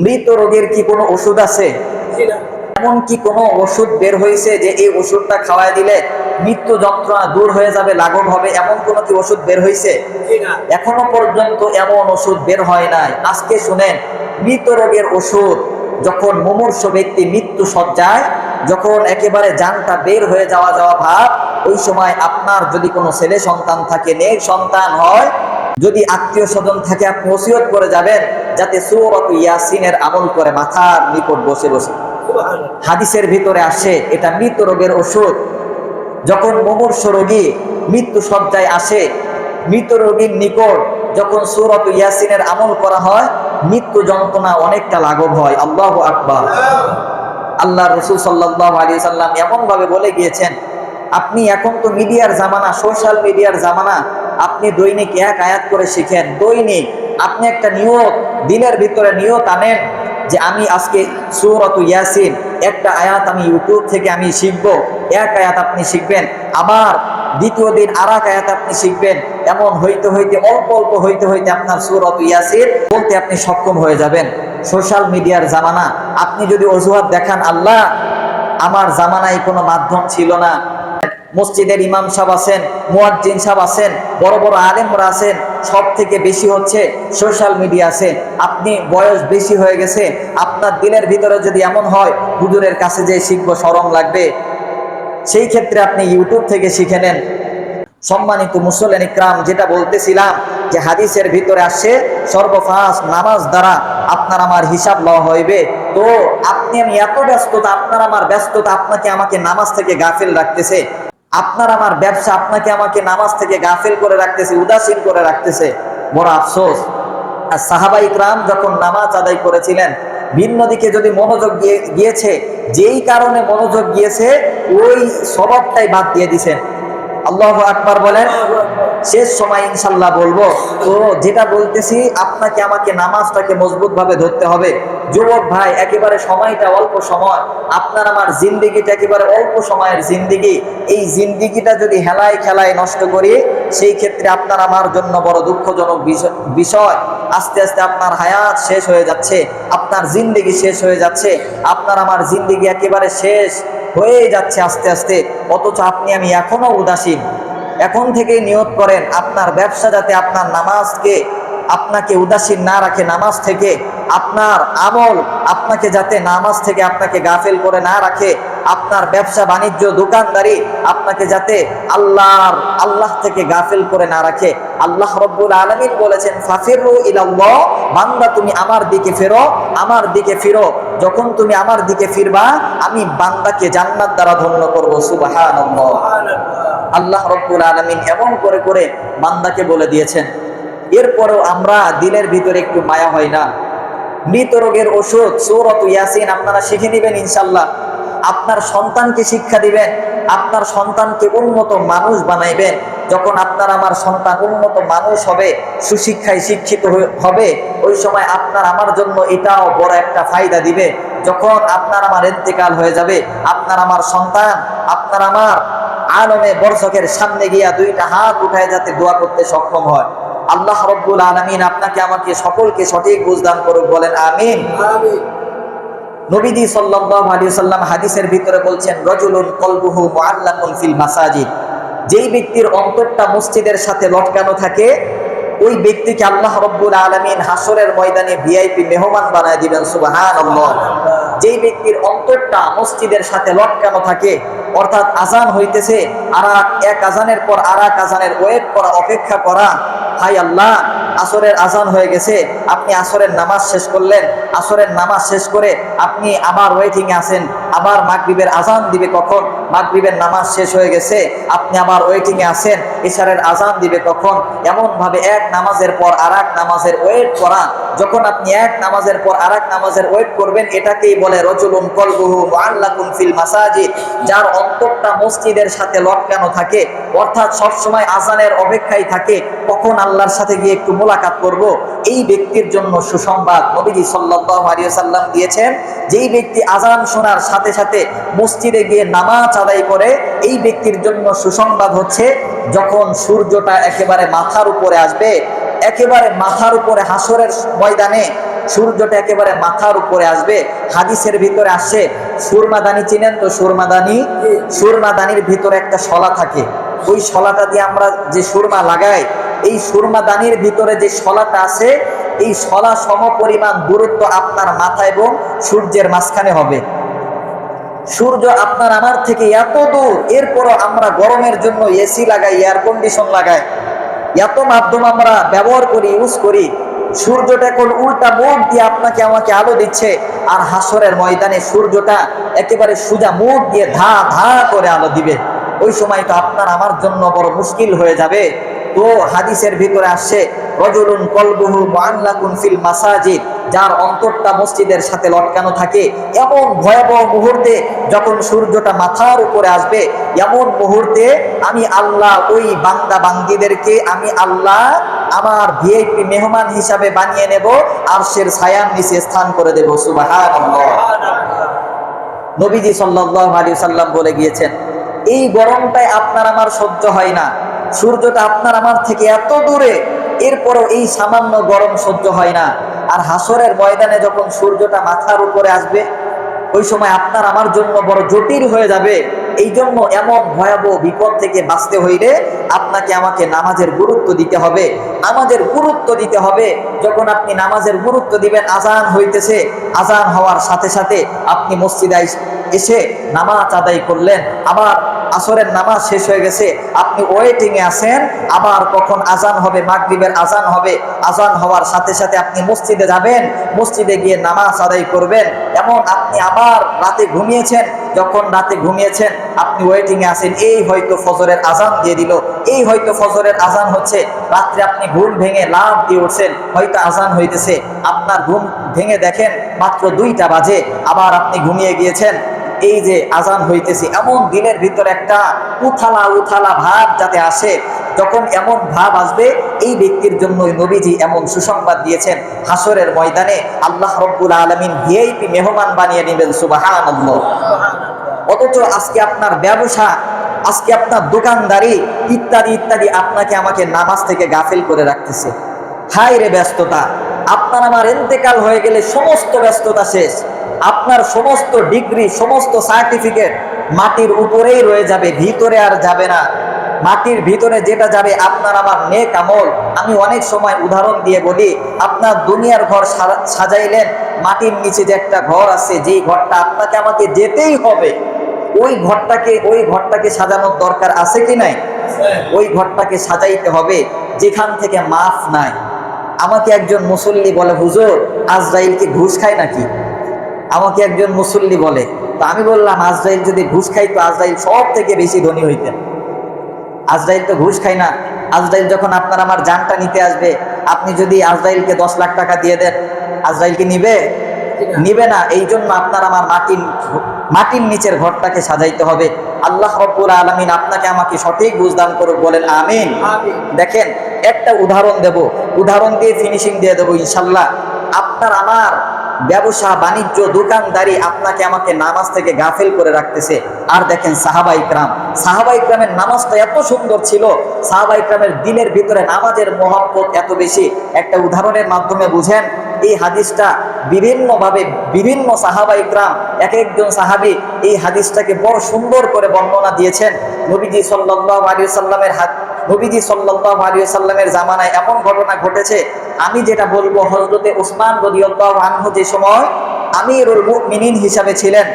মৃত রোগের কি কোনো ওষুধ আছে? এমন কি কোনো ওষুধ বের হয়েছে যে এই ওষুধটা খাওয়াই দিলে মৃত্যু যন্ত্রণা দূর হয়ে যাবে, লাঘব হবে, এমন কোনো কি ওষুধ বের হয়েছে? এখনো পর্যন্ত এমন ওষুধ বের হয় নাই। আজকে শুনেন, মৃত রোগের ওষুধ যখন মুমূর্ষ ব্যক্তি মৃত্যু সজ্জায়, যখন একেবারে জানটা বের হয়ে যাওয়া ভাব, ওই সময় আপনার যদি কোনো ছেলে সন্তান থাকে, নেক সন্তান হয়, যদি আত্মীয় স্বজন থাকে, আপনি ওসিয়ত করে যাবেন যাতে সূরাত ইয়াসিনের আমল করে মাথার নিকট বসে বসে। হাদিসের ভিতরে আসে এটা মৃত রোগের ওষুধ। যখন মুমূর্ষ রোগী মৃত্যু সজ্জায় আসে, মৃত রোগীর নিকট যখন সূরাত ইয়াসিনের আমল করা হয়, মৃত্যু যন্ত্রণা অনেকটা লাঘব হয়। আল্লাহু আকবার। আল্লাহ রাসূল সাল্লাল্লাহু আলাইহি সাল্লাম এমন ভাবে বলে গিয়েছেন, আপনি এখন তো মিডিয়ার জামানা, সোশ্যাল মিডিয়ার জামানা, আপনি দৈনিক এক আয়াত করে শিখেন। দৈনিক আপনি একটা নিয়ত, দিলের ভিতরে নিয়ত আনেন যে আমি আজকে সূরাত ইয়াসিন একটা আয়াত আমি ইউটিউব থেকে আমি শিখবো। এক আয়াত আপনি শিখবেন, আবার দ্বিতীয় দিন আর এক আয়াত আপনি শিখবেন। এমন হইতে হইতে অল্প অল্প হইতে হইতে আপনার সূরাত ইয়াসিন বলতে আপনি সক্ষম হয়ে যাবেন। সোশ্যাল মিডিয়ার জামানা, আপনি যদি অজুহাত দেখান আল্লাহ আমার জামানায় কোনো মাধ্যম ছিল না, মসজিদের ইমাম সাহেব আছেন, মুয়াজ্জিন সাহেব আছেন, বড় বড় আলেমরা আছেন, সব থেকে বেশি হচ্ছে সোশ্যাল মিডিয়া আছে, আপনি বয়স বেশি হয়ে গেছে, আপনার দিলের ভিতরে যদি এমন হয় হুজুরের কাছে যে শিখবো শরম লাগবে, সেই ক্ষেত্রে আপনি ইউটিউব থেকে শিখে নেন। সম্মানিত মুসল্লিন ইকরাম, যেটা বলতেছিলাম যে হাদিসের ভিতরে আসে সর্বফাস নামাজ দ্বারা আপনার আমার হিসাব লওয়া হইবে। তো আপনি আমি এত ব্যস্ততা, আপনার আমার ব্যস্ততা আপনাকে আমাকে নামাজ থেকে গাফিল রাখতেছে, আপনার আমার ব্যবসা আপনাকে আমাকে নামাজ থেকে গাফিল করে রাখতেছে, উদাসীন করে রাখতেছে। বড় আফসোস। আর সাহাবা ইকরাম যখন নামাজ আদায় করেছিলেন, ভিন্ন দিকে যদি মনোযোগ গিয়েছে, যেই কারণে মনোযোগ গিয়েছে ওই স্বভাবটাই বাদ দিয়ে দিছেন। আল্লাহু আকবার বলেন। শেষ সময় ইনশাল্লাহ বলবো। তো যেটা বলতেছি, আপনাকে আমাকে নামাজটাকে মজবুত ভাবে ধরতে হবে। যুবক ভাই, একেবারে সময়টা অল্প সময়, আপনার আমার জিন্দিগিটা একেবারে অল্প সময়ের জিন্দিগি। এই জিন্দিগিটা যদি হেলায় খেলায় নষ্ট করি, সেই ক্ষেত্রে আপনার আমার জন্য বড় দুঃখজনক বিষয়। আস্তে আস্তে আপনার হায়াত শেষ হয়ে যাচ্ছে, আপনার জিন্দিগি শেষ হয়ে যাচ্ছে, আপনার আমার জিন্দিগি একেবারে শেষ হয়ে যাচ্ছে আস্তে আস্তে। অথচ আপনি আমি এখনো উদাসীন। এখন থেকেই নিয়ত করেন আপনার ব্যবসা যাতে আপনার নামাজকে আপনাকে উদাসীন না রাখে, নামাজ থেকে আপনার আমল আপনাকে যাতে নামাজ থেকে আপনাকে গাফিল করে না রাখে, আপনার ব্যবসা বাণিজ্য দোকানদারি আপনাকে যাতে আল্লাহ থেকে গাফিল করে না রাখে। আল্লাহ রব্বুল আলামিন বলেছেন, ফাফিরু ইলাল্লাহ, বান্দা তুমি আমার দিকে ফেরো, আমার দিকে ফিরো। যখন তুমি আমার দিকে ফিরবা, আমি বান্দাকে জান্নাত দ্বারা ধন্য করব। সুবহানাল্লাহ। আল্লাহ রব্বুল আলামিন এমন করে করে বান্দাকে বলে দিয়েছেন। এরপরেও আমরা দিলের ভিতরে একটু মায়া হয় না। মৃত রোগের ওষুধ সূরাত ইয়াসিন আপনারা শিখে নেবেন ইনশাআল্লাহ। আপনার সন্তানকে শিক্ষা দিবেন, আপনার সন্তানকে উন্নত মানুষ বানাইবেন। যখন আপনার আমার সন্তান উন্নত মানুষ হবে, সুশিক্ষায় শিক্ষিত হবে, ওই সময় আপনার আমার জন্য এটাও বড় একটা ফায়দা দিবে। যখন আপনার আমার ইন্তেকাল হয়ে যাবে, আপনার আমার সন্তান আপনার আমার আলমে বরজখের সামনে গিয়া দুইটা হাত উঠায় যাতে দোয়া করতে সক্ষম হয়। আল্লাহ রব্বুল আলামিন আপনাকে আমাকে সকলকে সঠিক বুঝদান করুক, বলেন আমিন। নবীজি সাল্লাল্লাহু আলাইহি ওয়াসাল্লাম হাদিসের ভিতরে বলছেন, রাজুলুন কলবুহু মুআল্লাকুন ফিল মাসাজিদ, যেই ব্যক্তির অন্তরটা মসজিদের সাথে লটকানো থাকে, ওই ব্যক্তিকে আল্লাহ রব্বুল আলামিন হাসরের ময়দানে ভিআইপি মেহমান বানায় দিবেন। সুবহানাল্লাহ। যেই ব্যক্তির অন্তরটা মসজিদের সাথে লটকানো থাকে, অর্থাৎ আজান হইতেছে, আর এক আজানের পর আর এক আজানের ওয়েট করা, অপেক্ষা করা। হাই আল্লাহ, আসরের আজান হয়ে গেছে, আপনি আসরের নামাজ শেষ করলেন, আসরের নামাজ শেষ করে আপনি আবার ওয়েটিং এ আছেন, আবার মাগরিবের আজান দিবে কখন, মাগরিবের নামাজ শেষ হয়ে গেছে, আপনি আবার ওয়েটিং এ আছেন, ইশারের আজান দিবে কখন। এমন ভাবে এক নামাজের পর আর এক নামাজের ওয়েট করা। যখন আপনি এক নামাজের পর আর এক নামাজের ওয়েট করবেন, এটাকেই বলে রাজুলুন কলবুহু মুআল্লাকুন ফিল মাসাজিদ, যার অন্তরটা মসজিদের সাথে লটকানো থাকে, অর্থাৎ সব সময় আজানের অপেক্ষায় থাকে, কখন আল্লাহর সাথে গিয়ে একটু মোলাকাত করব। এই ব্যক্তির জন্য সুসংবাদ নবীজি সাল্লাল্লাহু আলাইহি ওয়াসাল্লাম দিয়েছেন, যেই ব্যক্তি আজান শোনার সাথে সাথে মসজিদে গিয়ে নামাজ আদায় করে, এই ব্যক্তির জন্য সুসংবাদ হচ্ছে, যখন সূর্যটা একেবারে মাথার উপরে আসবে, একেবারে মাথার উপরে হাসরের ময়দানে সূর্যটা একেবারে মাথার উপরে আসবে। হাদিসের ভিতরে আসে, সুরমাদানি চিনেন তো? সুরমাদানির ভিতরে একটা শলা থাকে, ওই শলাটা দিয়ে আমরা যে সুরমা লাগাই, এই সুরমাদানির ভিতরে যে শলাটা আছে, এই শলা সম পরিমাণ দূরত্ব আপনার মাথা এবং সূর্যের মাঝখানে হবে। সূর্য আপনার আমার থেকে এত দূর, এরপরও আমরা গরমের জন্য এসি লাগাই, এয়ার কন্ডিশন লাগাই, এত মাধ্যম আমরা ব্যবহার করি, ইউজ করি। সূর্যটা এখন উল্টা মুখ দিয়ে আপনাকে আমাকে আলো দিচ্ছে, আর হাসরের ময়দানে সূর্যটা একেবারে সোজা মুখ দিয়ে ধা ধা করে আলো দিবে। ওই সময় তো আপনার আমার জন্য বড় মুশকিল হয়ে যাবে। তো হাদিসের ভিতরে আসছে, রজুলুন কলবুহু মুআল্লাকুন ফিল মাসাজিদ, যার অন্তরটা মসজিদের সাথে লটকানো থাকে। এমন ভয়াবহ মুহূর্তে যখন সূর্যটা মাথার উপরে আসবে, এমন মুহূর্তে আমি আল্লাহ ওই বান্দা বান্দীদেরকে আমি আল্লাহ আমার ভিআইপি মেহমান হিসাবে বানিয়ে নেব, আরশের ছায়ার নিচে স্থান করে দেব। সুবহানাল্লাহ। নবীজি সাল্লাল্লাহু আলাইহি সাল্লাম বলে গিয়েছেন, এই গরমটাই আপনার আমার সহ্য হয় না, সূর্যটা আপনার আমার থেকে এত দূরে, এরপরও এই সামান্য গরম সহ্য হয় না। আর হাসরের ময়দানে যখন সূর্যটা মাথার উপরে আসবে, ওই সময় আপনার আমার জন্য বড় জটিল হয়ে যাবে। এই জন্য এমন ভয়াবহ বিপদ থেকে বাঁচতে হইলে আপনাকে আমাকে নামাজের গুরুত্ব দিতে হবে। নামাজের গুরুত্ব দিতে হবে। যখন আপনি নামাজের গুরুত্ব দিবেন, আজান হইতেছে, আজান হওয়ার সাথে সাথে আপনি মসজিদে এসে নামাজ আদায় করলেন, আবার আসরের নামাজ শেষ হয়ে গেছে, আপনি ওয়েটিং এ আছেন, আবার কখন আজান হবে, মাগরিবের আজান হবে, আজান হওয়ার সাথে সাথে আপনি মসজিদে যাবেন, মসজিদে গিয়ে নামাজ আদায় করবেন। এমন আপনি আবার রাতে ঘুমিয়েছেন, যখন রাতে ঘুমিয়েছেন আপনি ওয়েটিং এ আছেন, এই হয়তো ফজরের আজান দিয়ে দিল, এই হয়তো ফজরের আজান হচ্ছে, রাত্রে আপনি ঘুম ভেঙে লাফ দিয়ে উঠছেন, হয়তো আজান হইতেছে, আপনার ঘুম ভেঙে দেখেন মাত্র 2টা বাজে, আবার আপনি ঘুমিয়ে গিয়েছেন, এই যে আজান হইতেছে। এমন দিনের ভিতর একটা উথালা উথালা ভাব যাতে আসে, যখন এমন ভাব আসবে, এই ব্যক্তির জন্য নবীজি এমন সুসংবাদ দিয়েছেন, হাসরের ময়দানে আল্লাহ রব্বুল আলামিন ভিআইপি মেহমান বানিয়ে নেবেন। সুবহানাল্লাহ। অথচ আজকে আপনার ব্যবসা, আজকে আপনার দোকানদারি ইত্যাদি ইত্যাদি আপনাকে আমাকে নামাজ থেকে গাফিল করে রাখতেছে। হায় রে ব্যস্ততা! আপনার আমার ইন্তেকাল হয়ে গেলে সমস্ত ব্যস্ততা শেষ, আপনার সমস্ত ডিগ্রি, সমস্ত সার্টিফিকেট মাটির উপরেই রয়ে যাবে, ভিতরে আর যাবে না। মাটির ভিতরে যেটা যাবে আপনার আমার নেক আমল। আমি অনেক সময় উদাহরণ দিয়ে বলি, আপনার দুনিয়ার ঘর সাজাইলেন, মাটির নিচে যে একটা ঘর আছে, যেই ঘরটা আপনাকে আমাকে যেতেই হবে, ওই ঘরটাকে সাজানোর দরকার আছে কি নাই? ওই ঘরটাকে সাজাইতে হবে যেখান থেকে মাফ নাই। আমাকে একজন মুসল্লি বলে, হুজুর আজরাইল কি ঘুষ খায় নাকি? আমাকে একজন মুসল্লি বলে। তো আমি বললাম, আজরাইল যদি ঘুষ খাই তো আজরাইল সব থেকে বেশি ধনী হইতেন। আজরাইল তো ঘুষ খায় না। আজরাইল যখন আপনার আমার জানটা নিতে আসবে, আপনি যদি আজরাইলকে 10 লাখ টাকা দিয়ে দেন, আজরাইল কি নিবে না। এই জন্য আপনার আমার মাটির নিচের ঘরটাকে সাজাইতে হবে। আল্লাহ রব্বুল আলামিন আপনাকে আমাকে সঠিক বুঝদান করুক, বলেন আমিন। দেখেন, একটা উদাহরণ দেব, উদাহরণ দিয়ে ফিনিশিং দিয়ে দেবো ইনশাল্লাহ। আপনার আমার ব্যবসা বাণিজ্য দোকানদারি আপনাকে আমাকে নামাজ থেকে গাফিল করে রাখতেছে। আর দেখেন সাহাবা ইকরামের নামাজটা এত সুন্দর ছিল, সাহাবা ইকরামের দিনের ভিতরে নামাজের মহব্বত এত বেশি। একটা উদাহরণের মাধ্যমে বুঝেন এই হাদিসটা। বিভিন্নভাবে বিভিন্ন সাহাবা ইকরাম, এক একজন সাহাবী এই হাদিসটাকে বড় সুন্দর করে বর্ণনা দিয়েছেন। নবীজি সাল্লাল্লাহু আলাইহি সাল্লামের জামানায় এমন ঘটনা ঘটেছে, আমি যেটা বলবো, হযরতে উসমান রাদিয়াল্লাহু আনহু যে সময় আমিরুল মুমিনিন হিসাবে ছিলেন,